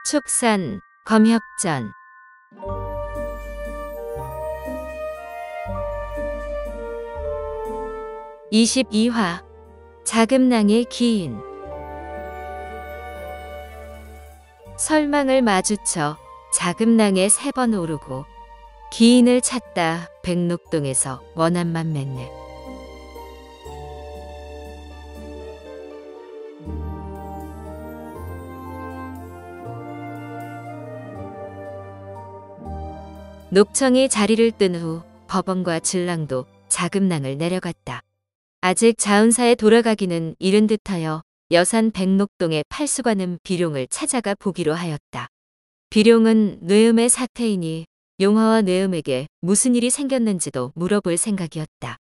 축산, 검혁전. 22화 자금낭의 기인. 설망을 마주쳐 자금낭에 3번 오르고 기인을 찾다 백록동에서 원한만 맺네. 녹청이 자리를 뜬 후 법원과 진랑도 자금낭을 내려갔다. 아직 자은사에 돌아가기는 이른 듯하여 여산 백록동의 팔수관은 비룡을 찾아가 보기로 하였다. 비룡은 뇌음의 사태이니 용화와 뇌음에게 무슨 일이 생겼는지도 물어볼 생각이었다.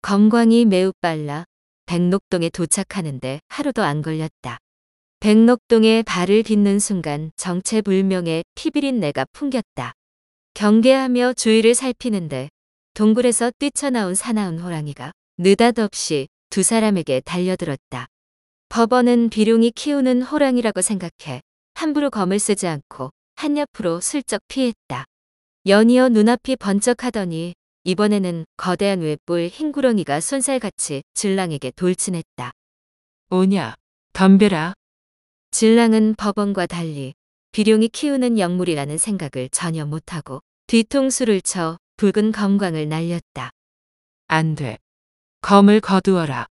검광이 매우 빨라 백록동에 도착하는데 하루도 안 걸렸다. 백록동에 발을 딛는 순간 정체불명의 피비린내가 풍겼다. 경계하며 주위를 살피는데 동굴에서 뛰쳐나온 사나운 호랑이가 느닷없이 두 사람에게 달려들었다. 법원은 비룡이 키우는 호랑이라고 생각해 함부로 검을 쓰지 않고 한 옆으로 슬쩍 피했다. 연이어 눈앞이 번쩍하더니 이번에는 거대한 외뿔 흰구렁이가 쏜살같이 진랑에게 돌진했다. 오냐, 덤벼라. 진랑은 법원과 달리 비룡이 키우는 영물이라는 생각을 전혀 못하고 뒤통수를 쳐 붉은 검광을 날렸다. 안 돼. 검을 거두어라.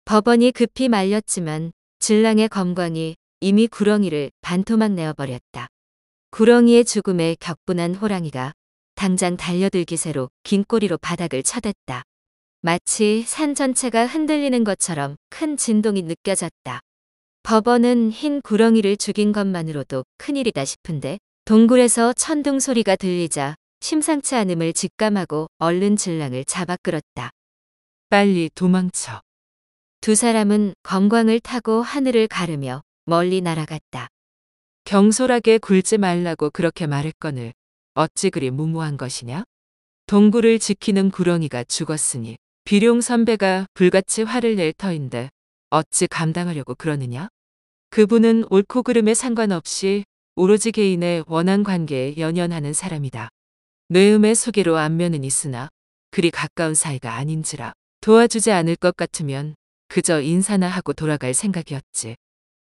법원이 급히 말렸지만 진랑의 검광이 이미 구렁이를 반토막 내어버렸다. 구렁이의 죽음에 격분한 호랑이가 당장 달려들기세로 긴 꼬리로 바닥을 쳐댔다. 마치 산 전체가 흔들리는 것처럼 큰 진동이 느껴졌다. 법원은 흰 구렁이를 죽인 것만으로도 큰일이다 싶은데 동굴에서 천둥 소리가 들리자 심상치 않음을 직감하고 얼른 진랑을 잡아 끌었다. 빨리 도망쳐. 두 사람은 검광을 타고 하늘을 가르며 멀리 날아갔다. 경솔하게 굴지 말라고 그렇게 말했거늘 어찌 그리 무모한 것이냐? 동굴을 지키는 구렁이가 죽었으니 비룡 선배가 불같이 화를 낼 터인데 어찌 감당하려고 그러느냐? 그분은 옳고 그름에 상관없이 오로지 개인의 원한 관계에 연연하는 사람이다. 뇌음의 소개로 안면은 있으나 그리 가까운 사이가 아닌지라 도와주지 않을 것 같으면 그저 인사나 하고 돌아갈 생각이었지.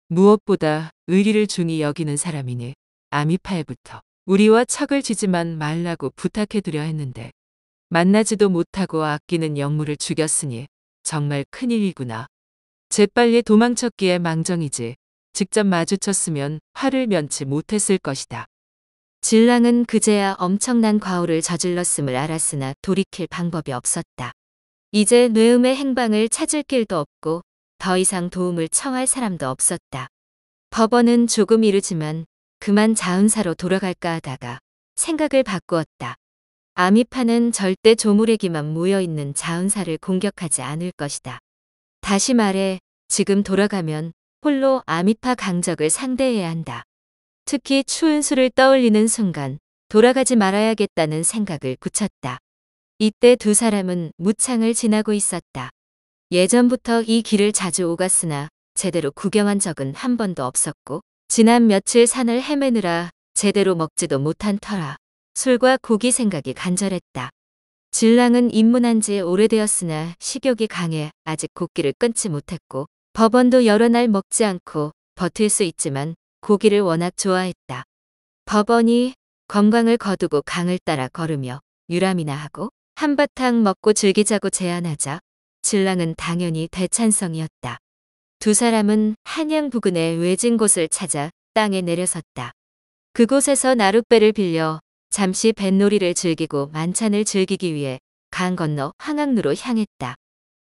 무엇보다 의리를 중히 여기는 사람이니 아미파에부터 우리와 척을 지지만 말라고 부탁해드려 했는데 만나지도 못하고 아끼는 영물을 죽였으니 정말 큰일이구나. 재빨리 도망쳤기에 망정이지 직접 마주쳤으면 화를 면치 못했을 것이다. 진랑은 그제야 엄청난 과오를 저질렀음을 알았으나 돌이킬 방법이 없었다. 이제 뇌음의 행방을 찾을 길도 없고 더 이상 도움을 청할 사람도 없었다. 법원은 조금 이르지만 그만 자은사로 돌아갈까 하다가 생각을 바꾸었다. 아미파는 절대 조무래기만 모여있는 자은사를 공격하지 않을 것이다. 다시 말해 지금 돌아가면 홀로 아미파 강적을 상대해야 한다. 특히 추운 수를 떠올리는 순간 돌아가지 말아야겠다는 생각을 굳혔다. 이때 두 사람은 무창을 지나고 있었다. 예전부터 이 길을 자주 오갔으나 제대로 구경한 적은 한 번도 없었고 지난 며칠 산을 헤매느라 제대로 먹지도 못한 터라 술과 고기 생각이 간절했다. 진랑은 입문한 지 오래되었으나 식욕이 강해 아직 곡기를 끊지 못했고 법원도 여러 날 먹지 않고 버틸 수 있지만 고기를 워낙 좋아했다. 법원이 검광을 거두고 강을 따라 걸으며 유람이나 하고 한바탕 먹고 즐기자고 제안하자 진랑은 당연히 대찬성이었다. 두 사람은 한양 부근의 외진 곳을 찾아 땅에 내려섰다. 그곳에서 나룻배를 빌려 잠시 뱃놀이를 즐기고 만찬을 즐기기 위해 강 건너 황학루로 향했다.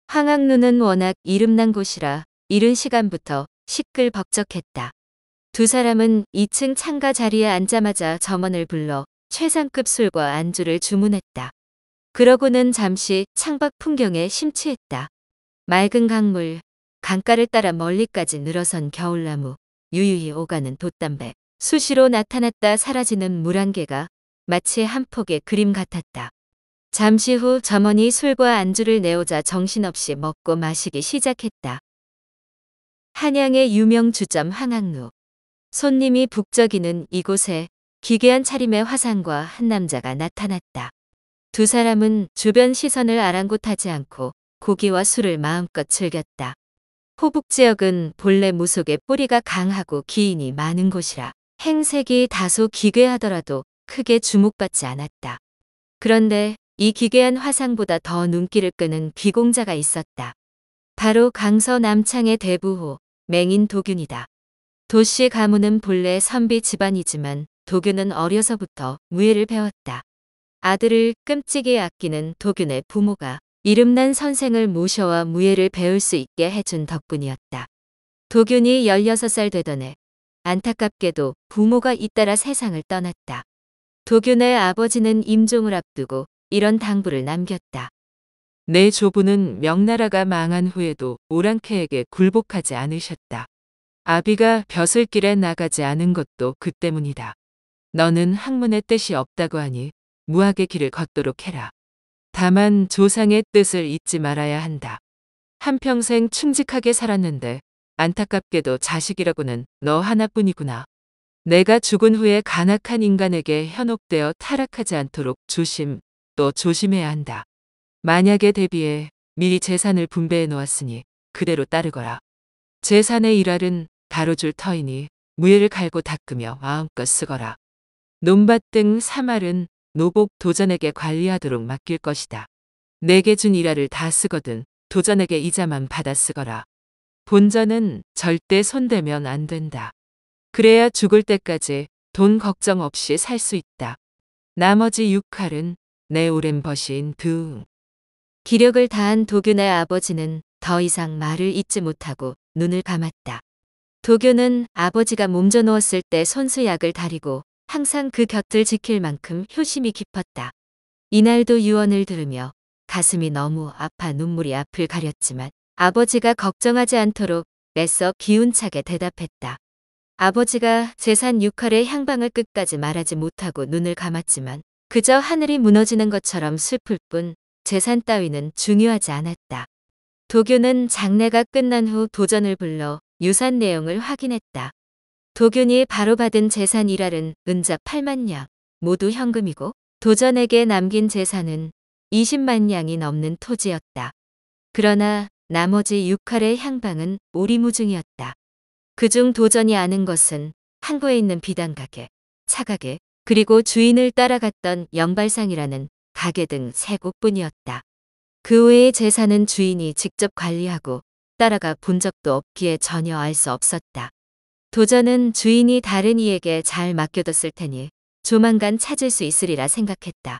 황학루는 워낙 이름난 곳이라 이른 시간부터 시끌벅적했다. 두 사람은 2층 창가 자리에 앉자마자 점원을 불러 최상급 술과 안주를 주문했다. 그러고는 잠시 창밖 풍경에 심취했다. 맑은 강물, 강가를 따라 멀리까지 늘어선 겨울나무, 유유히 오가는 돛담배, 수시로 나타났다 사라지는 물안개가 마치 한 폭의 그림 같았다. 잠시 후 점원이 술과 안주를 내오자 정신없이 먹고 마시기 시작했다. 한양의 유명 주점 황학루. 손님이 북적이는 이곳에 기괴한 차림의 화상과 한 남자가 나타났다. 두 사람은 주변 시선을 아랑곳하지 않고 고기와 술을 마음껏 즐겼다. 호북 지역은 본래 무속의 뿌리가 강하고 기인이 많은 곳이라 행색이 다소 기괴하더라도 크게 주목받지 않았다. 그런데 이 기괴한 화상보다 더 눈길을 끄는 귀공자가 있었다. 바로 강서 남창의 대부호 맹인 도균이다. 도씨 가문은 본래 선비 집안이지만 도균은 어려서부터 무예를 배웠다. 아들을 끔찍이 아끼는 도균의 부모가 이름난 선생을 모셔와 무예를 배울 수 있게 해준 덕분이었다. 도균이 16살 되던 해 안타깝게도 부모가 잇따라 세상을 떠났다. 도균의 아버지는 임종을 앞두고 이런 당부를 남겼다. 내 조부는 명나라가 망한 후에도 오랑캐에게 굴복하지 않으셨다. 아비가 벼슬길에 나가지 않은 것도 그 때문이다. 너는 학문의 뜻이 없다고 하니 무학의 길을 걷도록 해라. 다만 조상의 뜻을 잊지 말아야 한다. 한평생 충직하게 살았는데 안타깝게도 자식이라고는 너 하나뿐이구나. 내가 죽은 후에 간악한 인간에게 현혹되어 타락하지 않도록 또 조심해야 한다. 만약에 대비해 미리 재산을 분배해 놓았으니 그대로 따르거라. 재산의 일할은 다뤄줄 터이니 무예를 갈고 닦으며 마음껏 쓰거라. 논밭 등 사말은 노복 도전에게 관리하도록 맡길 것이다. 내게 준 일할을 다 쓰거든 도전에게 이자만 받아 쓰거라. 본전은 절대 손대면 안 된다. 그래야 죽을 때까지 돈 걱정 없이 살 수 있다. 나머지 6할은 내 오랜 벗인 등. 기력을 다한 도균의 아버지는 더 이상 말을 잇지 못하고 눈을 감았다. 도균은 아버지가 몸져 누웠을 때 손수약을 다리고 항상 그 곁을 지킬 만큼 효심이 깊었다. 이날도 유언을 들으며 가슴이 너무 아파 눈물이 앞을 가렸지만 아버지가 걱정하지 않도록 애써 기운차게 대답했다. 아버지가 재산 6할의 향방을 끝까지 말하지 못하고 눈을 감았지만 그저 하늘이 무너지는 것처럼 슬플 뿐 재산 따위는 중요하지 않았다. 도균은 장례가 끝난 후 도전을 불러 유산 내용을 확인했다. 도균이 바로 받은 재산 1할은 은자 8만 냥, 모두 현금이고 도전에게 남긴 재산은 20만 냥이 넘는 토지였다. 그러나 나머지 6할의 향방은 오리무중이었다. 그중 도전이 아는 것은 항구에 있는 비단가게, 차가게, 그리고 주인을 따라갔던 영발상이라는 가게 등 3곳뿐이었다. 그 외의 재산은 주인이 직접 관리하고 따라가 본 적도 없기에 전혀 알 수 없었다. 도전은 주인이 다른 이에게 잘 맡겨뒀을 테니 조만간 찾을 수 있으리라 생각했다.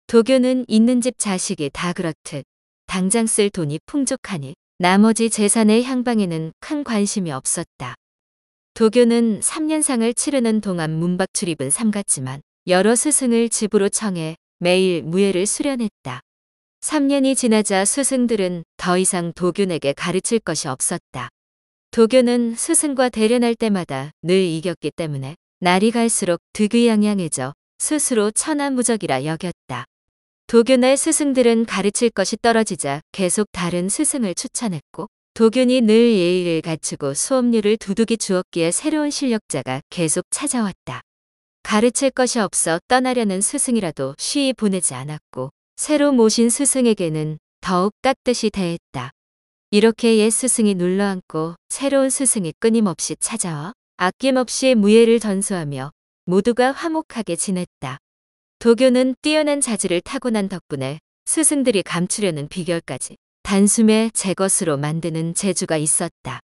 도교는 있는 집 자식이 다 그렇듯 당장 쓸 돈이 풍족하니 나머지 재산의 향방에는 큰 관심이 없었다. 도교는 3년상을 치르는 동안 문박 출입은 삼갔지만 여러 스승을 집으로 청해 매일 무예를 수련했다. 3년이 지나자 스승들은 더 이상 도균에게 가르칠 것이 없었다. 도균은 스승과 대련할 때마다 늘 이겼기 때문에 날이 갈수록 득의양양해져 스스로 천하무적이라 여겼다. 도균의 스승들은 가르칠 것이 떨어지자 계속 다른 스승을 추천했고 도균이 늘 예의를 갖추고 수업료를 두둑이 주었기에 새로운 실력자가 계속 찾아왔다. 가르칠 것이 없어 떠나려는 스승이라도 쉬이 보내지 않았고 새로 모신 스승에게는 더욱 깍듯이 대했다. 이렇게 옛 스승이 눌러앉고 새로운 스승이 끊임없이 찾아와 아낌없이 무예를 전수하며 모두가 화목하게 지냈다. 도교는 뛰어난 자질을 타고난 덕분에 스승들이 감추려는 비결까지 단숨에 제 것으로 만드는 재주가 있었다.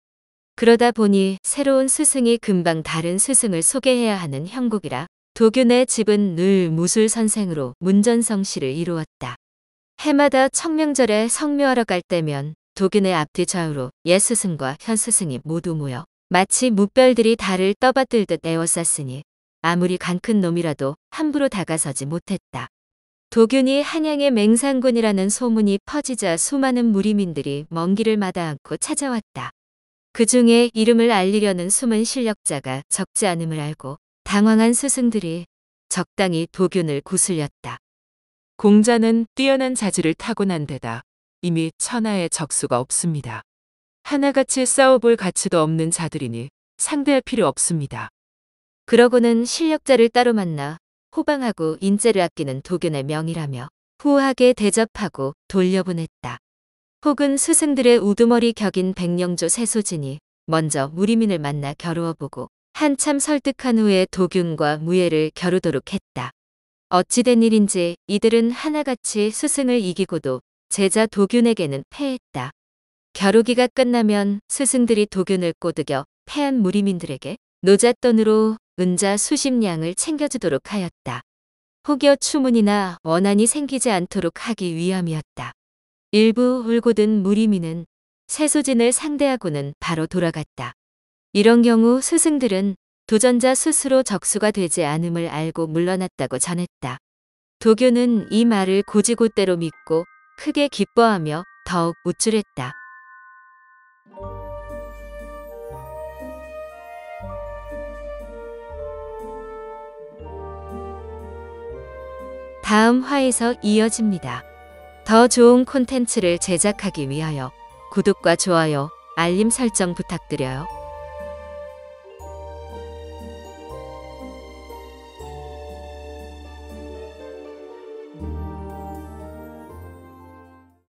그러다 보니 새로운 스승이 금방 다른 스승을 소개해야 하는 형국이라 도균의 집은 늘 무술 선생으로 문전성시를 이루었다. 해마다 청명절에 성묘하러 갈 때면 도균의 앞뒤 좌우로 옛 스승과 현 스승이 모두 모여 마치 무별들이 달을 떠받들듯 에워쌌으니 아무리 간 큰 놈이라도 함부로 다가서지 못했다. 도균이 한양의 맹상군이라는 소문이 퍼지자 수많은 무리민들이 먼 길을 마다 않고 찾아왔다. 그 중에 이름을 알리려는 숨은 실력자가 적지 않음을 알고 당황한 스승들이 적당히 도균을 구슬렸다. 공자는 뛰어난 자질을 타고난 데다 이미 천하에 적수가 없습니다. 하나같이 싸워볼 가치도 없는 자들이니 상대할 필요 없습니다. 그러고는 실력자를 따로 만나 호방하고 인재를 아끼는 도균의 명이라며 후하게 대접하고 돌려보냈다. 혹은 스승들의 우두머리 격인 백령조 세소진이 먼저 무리민을 만나 겨루어보고 한참 설득한 후에 도균과 무예를 겨루도록 했다. 어찌된 일인지 이들은 하나같이 스승을 이기고도 제자 도균에게는 패했다. 겨루기가 끝나면 스승들이 도균을 꼬드겨 패한 무리민들에게 노잣돈으로 은자 수십 냥을 챙겨주도록 하였다. 혹여 추문이나 원한이 생기지 않도록 하기 위함이었다. 일부 울고 든 무리민은 세소진을 상대하고는 바로 돌아갔다. 이런 경우 스승들은 도전자 스스로 적수가 되지 않음을 알고 물러났다고 전했다. 도교는 이 말을 고지고대로 믿고 크게 기뻐하며 더욱 우쭐했다. 다음 화에서 이어집니다. 더 좋은 콘텐츠를 제작하기 위하여 구독과 좋아요, 알림 설정 부탁드려요.